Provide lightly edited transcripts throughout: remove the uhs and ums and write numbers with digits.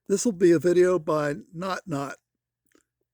This will be a video by NottNott,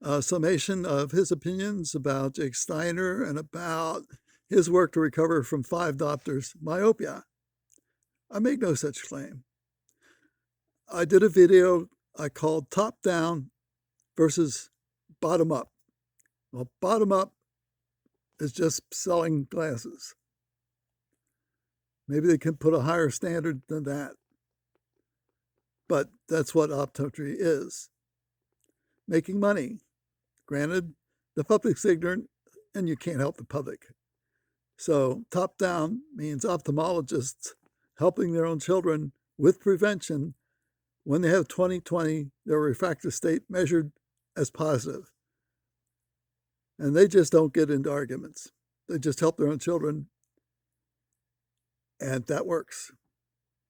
a summation of his opinions about Jake Steiner and about his work to recover from 5 doctors' myopia. I make no such claim. I did a video I called Top Down versus Bottom Up. Well, bottom up is just selling glasses. Maybe they can put a higher standard than that. But that's what optometry is. Making money. Granted, the public's ignorant and you can't help the public. So, top down means ophthalmologists helping their own children with prevention when they have 20/20, their refractive state measured as positive. And they just don't get into arguments. They just help their own children. And that works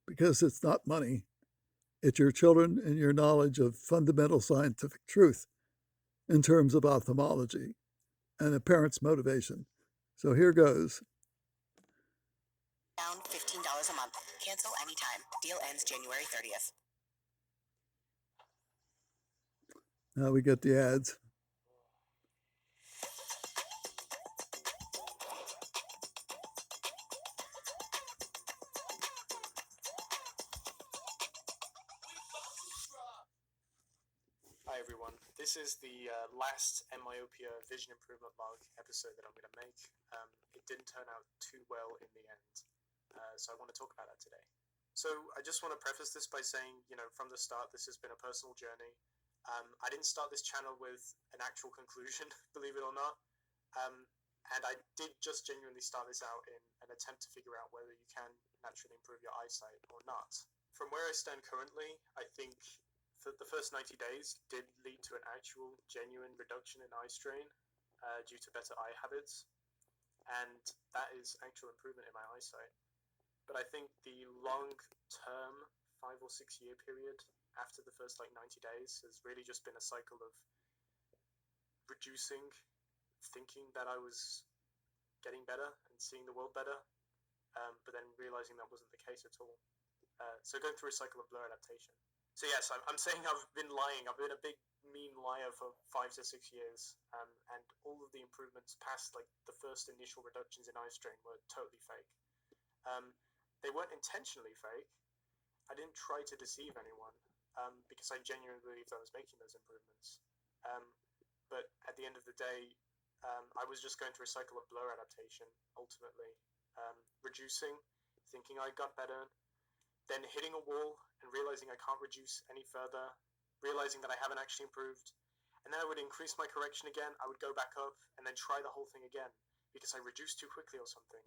because it's not money, it's your children and your knowledge of fundamental scientific truth in terms of ophthalmology and a parent's motivation. So here goes. Down $15 a month. Cancel anytime. Deal ends January 30th. Now we get the ads. Hi everyone, this is the last myopia vision improvement log episode that I'm going to make. It didn't turn out too well in the end, so I want to talk about that today. So I just want to preface this by saying, from the start this has been a personal journey. I didn't start this channel with an actual conclusion, believe it or not, and I did just genuinely start this out in an attempt to figure out whether you can naturally improve your eyesight or not. From where I stand currently, I think the first 90 days did lead to an actual genuine reduction in eye strain due to better eye habits, and that is actual improvement in my eyesight. But I think the long-term 5 or 6 year period after the first 90 days has really just been a cycle of reducing, thinking that I was getting better and seeing the world better, but then realizing that wasn't the case at all. So going through a cycle of blur adaptation. So yes, I'm saying I've been lying. I've been a big, mean liar for 5 to 6 years, and all of the improvements past the first initial reductions in eye strain were totally fake. They weren't intentionally fake. I didn't try to deceive anyone because I genuinely believed I was making those improvements. But at the end of the day, I was just going through a cycle of blur adaptation, ultimately. Reducing, thinking I got better, then hitting a wall and realizing I can't reduce any further, realizing that I haven't actually improved, and then I would increase my correction again, I would go back up, and then try the whole thing again, because I reduced too quickly or something.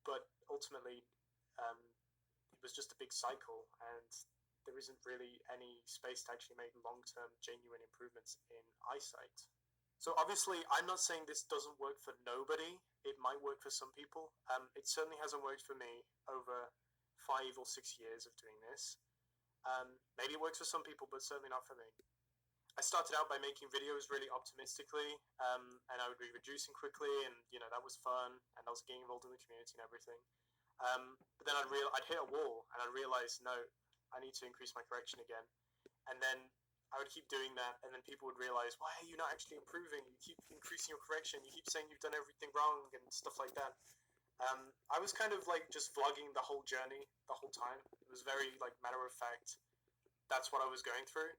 But ultimately, it was just a big cycle, and there isn't really any space to actually make long-term, genuine improvements in eyesight. So obviously, I'm not saying this doesn't work for nobody. It might work for some people. It certainly hasn't worked for me over 5 or 6 years of doing this. Maybe it works for some people, but certainly not for me. I started out by making videos really optimistically, and I would be reducing quickly, and that was fun, and I was getting involved in the community and everything. But then I'd hit a wall, and I'd realize, no, I need to increase my correction again. And then I would keep doing that, and then people would realize, why are you not actually improving? You keep increasing your correction, you keep saying you've done everything wrong, and stuff like that. I was kind of just vlogging the whole journey the whole time. It was very matter of fact. That's what I was going through.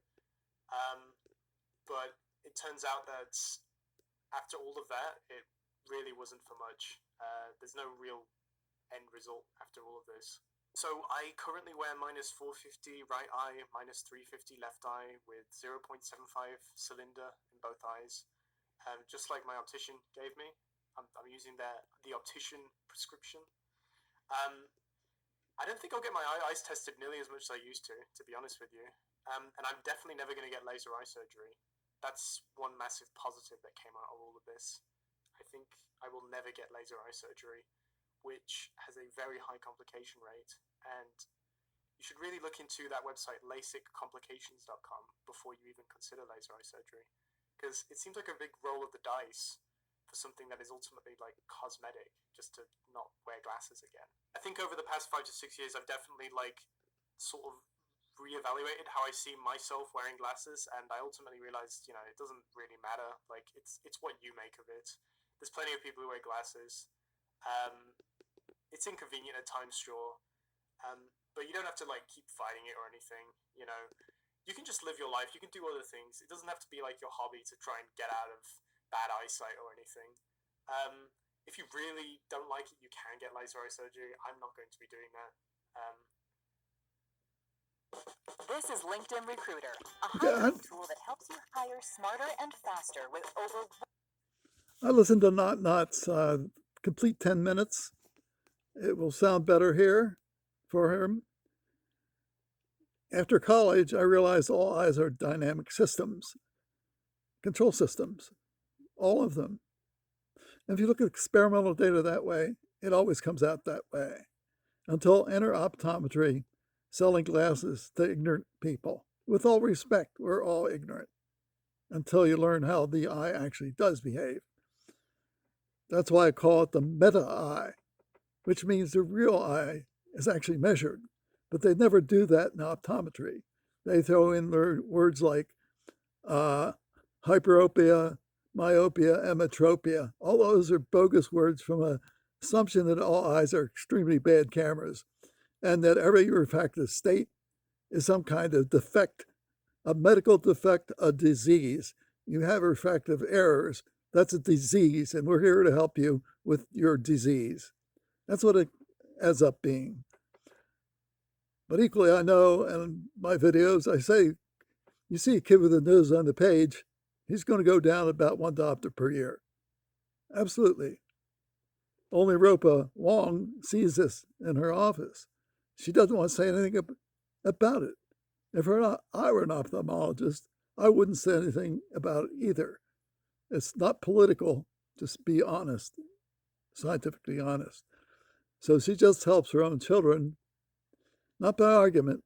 But it turns out that after all of that, it really wasn't for much. There's no real end result after all of this. So I currently wear -450 right eye, -350 left eye with 0.75 cylinder in both eyes, just like my optician gave me. I'm using the optician prescription. I don't think I'll get my eyes tested nearly as much as I used to be honest with you. And I'm definitely never going to get laser eye surgery. That's one massive positive that came out of all of this. I think I will never get laser eye surgery, which has a very high complication rate. And you should really look into that website, LASIKcomplications.com, before you even consider laser eye surgery. Because it seems like a big roll of the dice for something that is ultimately cosmetic, just to not wear glasses again. I think over the past 5 to 6 years, I've definitely sort of reevaluated how I see myself wearing glasses, and I ultimately realized, it doesn't really matter. Like, it's what you make of it. There's plenty of people who wear glasses. Um, it's inconvenient at times, sure, but you don't have to like keep fighting it or anything. You can just live your life. You can do other things. It doesn't have to be like your hobby to try and get out of bad eyesight or anything. If you really don't like it, you can get laser eye surgery. I'm not going to be doing that. This is LinkedIn Recruiter, a Yeah, hiring tool that helps you hire smarter and faster with over. I listened to NottNott's complete 10 minutes. It will sound better here for him. After college, I realized all eyes are dynamic systems, control systems, all of them. And if you look at experimental data that way, it always comes out that way. Until enter optometry, selling glasses to ignorant people. With all respect, we're all ignorant until you learn how the eye actually does behave. That's why I call it the meta eye, which means the real eye is actually measured. But they never do that in optometry. They throw in words like hyperopia, myopia, emetropia. All those are bogus words from an assumption that all eyes are extremely bad cameras and that every refractive state is some kind of defect, a medical defect, a disease. You have refractive errors. That's a disease, and we're here to help you with your disease. That's what it ends up being. But equally, I know, and in my videos, I say, you see a kid with a nose on the page, he's going to go down about 1 diopter per year. Absolutely. Only Ropa Wong sees this in her office. She doesn't want to say anything about it. If I were an ophthalmologist, I wouldn't say anything about it either. It's not political, just be honest, scientifically honest. So she just helps her own children, not by argument,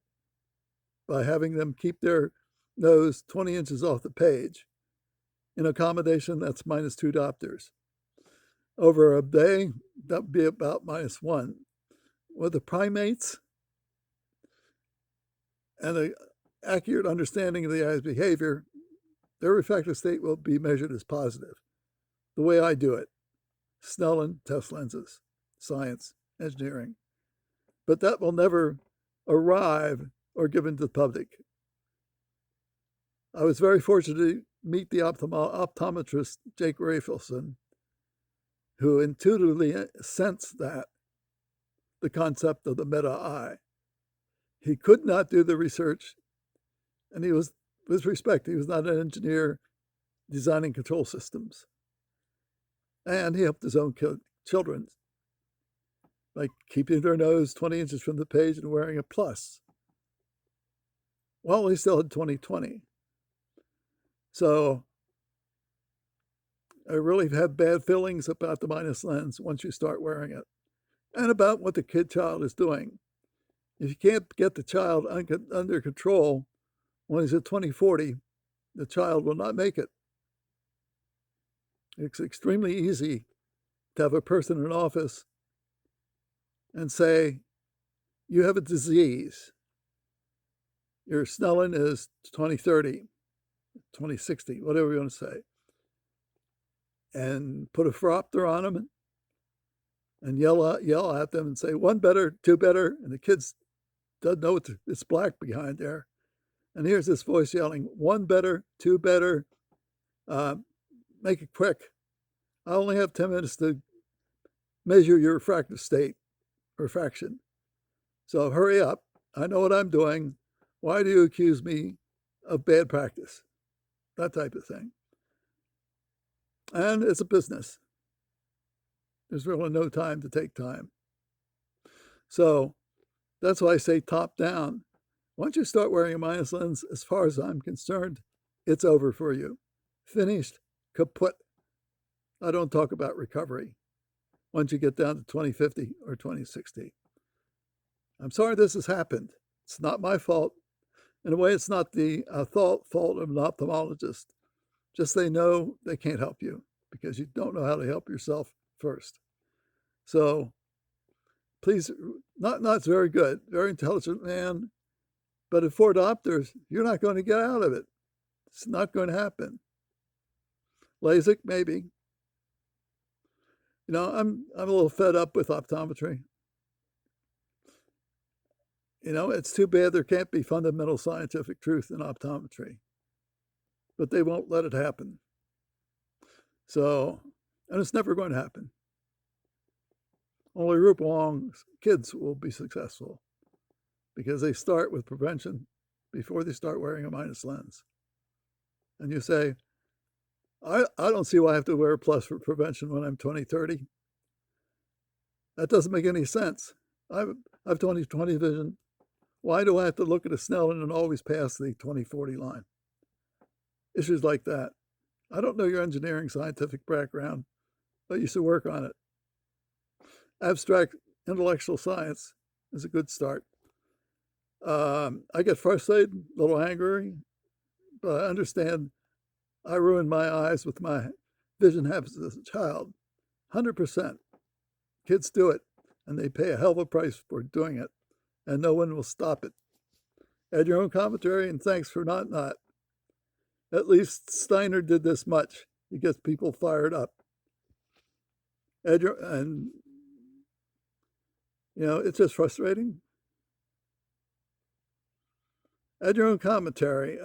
by having them keep their nose 20 inches off the page in accommodation that's minus 2 diopters. Over a day, that would be about -1. With the primates and an accurate understanding of the eye's behavior, their refractive state will be measured as positive. The way I do it, Snellen test lenses, science, engineering. But that will never arrive or given to the public. I was very fortunate to meet the optometrist, Jake Rafelson, who intuitively sensed that, the concept of the meta eye. He could not do the research, and he was, with respect, he was not an engineer designing control systems. And he helped his own children by keeping their nose 20 inches from the page and wearing a plus. Well, he still had 20/20. So I really have bad feelings about the minus lens once you start wearing it, and about what the child is doing. If you can't get the child under control when he's at 20/40, the child will not make it. It's extremely easy to have a person in an office and say, you have a disease. Your Snellen is 20/30, 20/60, whatever you want to say. And put a phoropter on them and yell at them and say, 1 better, 2 better. And the kids doesn't know it's black behind there. And here's this voice yelling, 1 better, 2 better. Make it quick. I only have 10 minutes to measure your refractive state, refraction. So hurry up. I know what I'm doing. Why do you accuse me of bad practice? That type of thing. And it's a business. There's really no time to take time. So that's why I say top down. Once you start wearing a minus lens, as far as I'm concerned, it's over for you. Finished, kaput. I don't talk about recovery once you get down to 20/50 or 20/60. I'm sorry this has happened. It's not my fault. In a way, it's not the fault of an ophthalmologist. Just they know they can't help you because you don't know how to help yourself first. So please, NottNott's very good, very intelligent man. But at Fort Opters, you're not going to get out of it. It's not going to happen. LASIK, maybe. I'm a little fed up with optometry. It's too bad there can't be fundamental scientific truth in optometry, but they won't let it happen. So, and it's never going to happen. Only Rupa Wong's kids will be successful because they start with prevention before they start wearing a minus lens. And you say, I don't see why I have to wear a plus for prevention when I'm 20, 30. That doesn't make any sense. I've 20/20 vision. Why do I have to look at a Snellen and always pass the 20/40 line? Issues like that. I don't know your engineering scientific background, but you should work on it. Abstract intellectual science is a good start. I get frustrated, a little angry, but I understand I ruined my eyes with my vision habits as a child. 100%. Kids do it, and they pay a hell of a price for doing it, and no one will stop it. Add your own commentary, and thanks for Not. At least Steiner did this much. He gets people fired up. And it's just frustrating. Add your own commentary.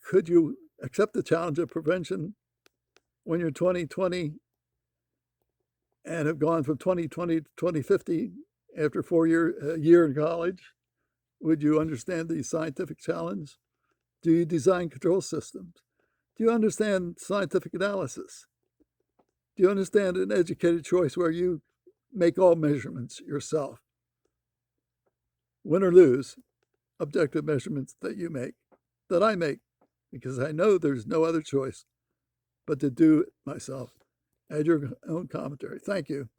Could you accept the challenge of prevention when you're 20/20 and have gone from 20/20 to 20/50 after a year in college? Would you understand the scientific challenge? Do you design control systems? Do you understand scientific analysis? Do you understand an educated choice where you make all measurements yourself? Win or lose, objective measurements that I make, because I know there's no other choice but to do it myself. Add your own commentary. Thank you.